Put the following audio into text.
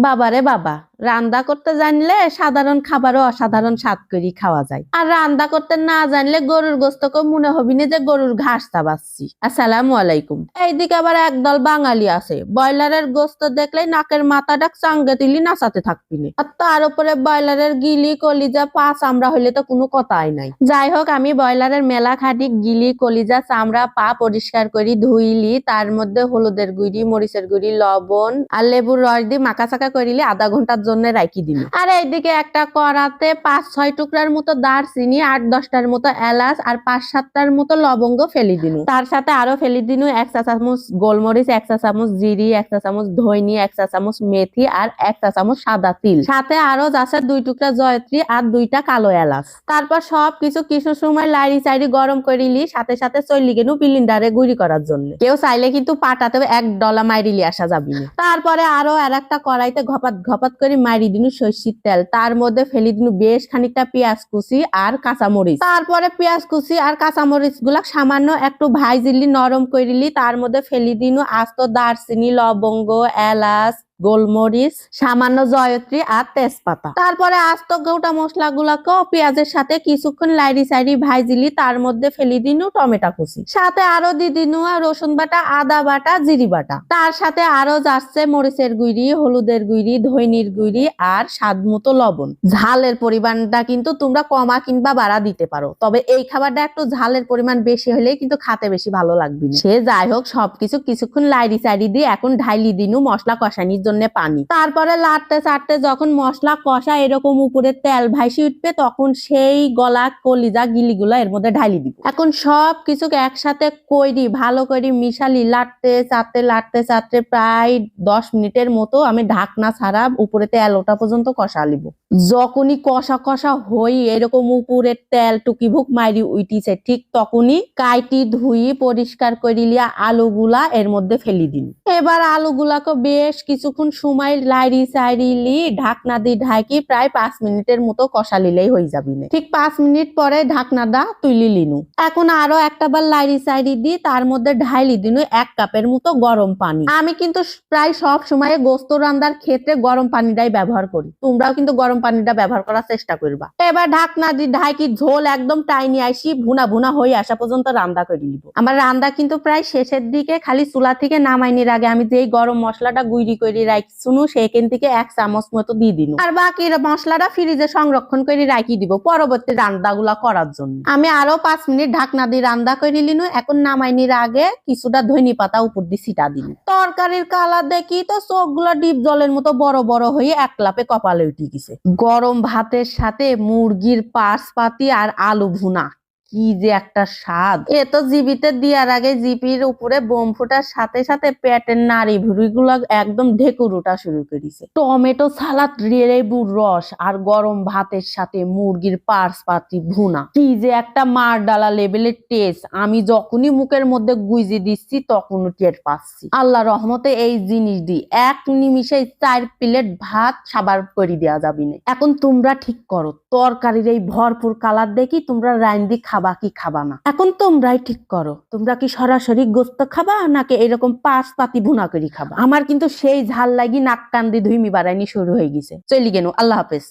বাবারে বাবা, রান্না করতে জানলে সাধারণ খাবারও অসাধারণ স্বাদ করে খাওয়া যায়, আর রান্না করতে না জানলে গরুর গোস্তকে মনে হবি না যে গরুর ঘাস চাবাচ্ছি। আসসালামু আলাইকুম। এইদিকে আবার একদল বাঙালি আছে, ব্রয়লারের গোস্ত দেখলে নাকের মাথাটা চাঙ্গে তুলি নাচাতে থাকবি না, আর তার উপরে ব্রয়লারের গিলি কলিজা পা চামড়া হইলে তো কোনো কথাই নাই। যাই হোক, আমি ব্রয়লারের মেলা খাটি গিলি কলিজা চামড়া পা পরিষ্কার করি ধুইলি, তার মধ্যে হলুদের গুঁড়ি, মরিচের গুঁড়ি, লবণ আর লেবুর রস দিয়ে মাখা চাকা করিলি আধা ঘন্টার জন্য রাখি দিল। আর এইদিকে একটা কড়াতে 5-6 টুকরার মতো দারচিনি, 8-10টার মতো এলাচ আর 5-7টার মতো লবঙ্গ ফেলি দিন। তার সাথে আরো ফেলি দিন 1 চা চামচ গোলমরিচ, 1 চা চামচ জিরি, 1 চা চামচ ধইনি, 1 চা চামচ মেথি আর 1 চা চামচ সাদা তিল। সাথে আরো আছে 2 টুকরা জয়ত্রী আর 2টা কালো এলাচ। তারপর সবকিছু কিছু সময় লাড়ি চাড়ি গরম করিলি, সাথে সাথে চললি গেনু ব্লেন্ডারে গুঁড়ি করার জন্য। কেউ চাইলে কিন্তু পাটাতেও 1 ডলা মাইরিলি আসা যাবি না। তারপরে আরো আরেকটা কড়াইতে ঘপাত ঘপাত করে মারি দিনু সরষের তেল, তার মধ্যে ফেলি দিনু বেশ খানিকটা পেঁয়াজ কুচি আর কাঁচামরিচ। তারপরে পেঁয়াজ কুচি আর কাঁচামরিচ গুলা সামান্য একটু ভাইজিলি নরম করিলি, তার মধ্যে ফেলি দিনু আস্ত দারচিনি, লবঙ্গ, এলাচ, গোলমরিচ, সামান্য জয়ত্রী আর তেজপাতা। তারপরে আস্ত গোটা মশলা গুলাকে পেঁয়াজের সাথে কিছুক্ষণ লাইরি সাইরি ভাইজিলি, তার মধ্যে ফেলি দিনু টমেটো কুচি, সাথে আরো দি দিনু রসুন বাটা, আদা বাটা, জিরি বাটা। তার সাথে আরো যাচ্ছে মরিচের গুঁড়ি, হলুদের গুঁড়ি, ধইনির গুঁড়ি আর স্বাদ মতো লবণ। ঝালের পরিমাণটা কিন্তু তোমরা কমা কিংবা বাড়া দিতে পারো, তবে এই খাবারটা একটু ঝালের পরিমাণ বেশি হলে কিন্তু খেতে বেশি ভালো লাগবে না। সে যাই হোক, সবকিছু কিছুক্ষণ লাইরি সাইরি দিয়ে এখন ঢাইলি দিনু মশলা কষানির জন্য পানি। তারপরে লাড়তে চাড়তে যখন মশলা কষা এরকম উপরে তেল ভাইসি উঠবে, তখন সেই গলা কলিজা গিলিগুলা এর মধ্যে ঢালি দিব। এখন সব কিছু একসাথে কইরি ভালো করে মিশালি, লাড়তে চাড়তে প্রায় 10 মিনিটের মতো আমি ঢাকনা ছাড়া উপরে তেল ওঠা পর্যন্ত কষা লিব। যখনই কষা কষা হই এরকম উপরে তেল টুকি ভুক মাইরি উঠিছে, ঠিক তখনই কাইটি ধুই পরিষ্কার করিলিয়া আলুগুলা এর মধ্যে ফেলি দিন। এবার আলুগুলাকে বেশ কিছুক্ষণ সময় লাইরি চাইরিলি ঢাকনা দিয়ে ঢাকি প্রায় 5 মিনিটের মতো কষা লিলেই হয়ে যাবি না। ঠিক 5 মিনিট পরে ঢাকনাটা তুলি লিনু। এখন আরো একটা বার লাইরি চাইরি দি, তার মধ্যে ঢাইলি দিনু 1 কাপের মতো গরম পানি। আমি কিন্তু প্রায় সব সময় গোস্ত রান্নার ক্ষেত্রে গরম পানিটাই ব্যবহার করি, তোমরাও কিন্তু গরম পানিটা ব্যবহার করার চেষ্টা করবা। এবার ঢাকনা দিয়ে ঢাকি ঝোল একদম টাইনি আসি ভুনা ভুনা হয়ে আসা পর্যন্ত রান্না করে নিব। আমার রান্না কিন্তু প্রায় শেষের দিকে, খালি চুলা থেকে নামাইনির আগে আমি যেই গরম মশলাটা গুঁড়ি করে রাখছিনু সেখান থেকে 1 চামচ মতো দিয়ে দিন, আর বাকি মশলাটা ফ্রিজে সংরক্ষণ করে রাখি দিব পরবর্তী রান্নাগুলা করার জন্য। আমি আরো 5 মিনিট ঢাকনা দিয়ে রান্না করে নিলু। এখন নামাইনির আগে কিছুটা ধনি পাতা উপর দিয়ে ছিটা দিন। তরকারির কালার দেখি তো চোখগুলো ডিপ জলের মতো বড় বড় হয়ে এক লাপে কপালে উঠে গেছে। গরম ভাতের সাথে মুরগির পাশ পাতি আর আলু ভুনা, কি যে একটা স্বাদ! এ তো জিবিতে দেওয়ার আগে জিপির উপরে বোম ফোটার সাথে সাথে পেটের নাড়ি ভুড়ি গুলা একদম ঢেকুর ওঠা শুরু করেছে। টমেটো সালাদ, লেবুর রস আর গরম ভাতের সাথে মুরগির পার্স পাতি ভুনা, কি যে একটা মার ডালা লেভেলের টেস্ট! আমি যখনই মুখের মধ্যে গুইজি দিচ্ছি তখনই টের পাচ্ছি। আল্লাহ রহমতে এই জিনিস দি 1 নিমিষে 4 প্লেট ভাত সাবার করে দেওয়া যাবে না। এখন তোমরা ঠিক করো, তরকারির এই ভরপুর কালার দেখি তোমরা রাইন্দি খাবা কি খাবা না? এখন তোমরাই ঠিক করো, তোমরা কি সরাসরি গোস্ত খাবা নাকি এরকম পাঁচ পাতি ভুনা করে খাবা? আমার কিন্তু সেই ঝাল লাগি নাক কান দিয়ে ধুইমি বাড়াইনি শুরু হয়ে গেছে। চলি গেল, আল্লাহ হাফেজ।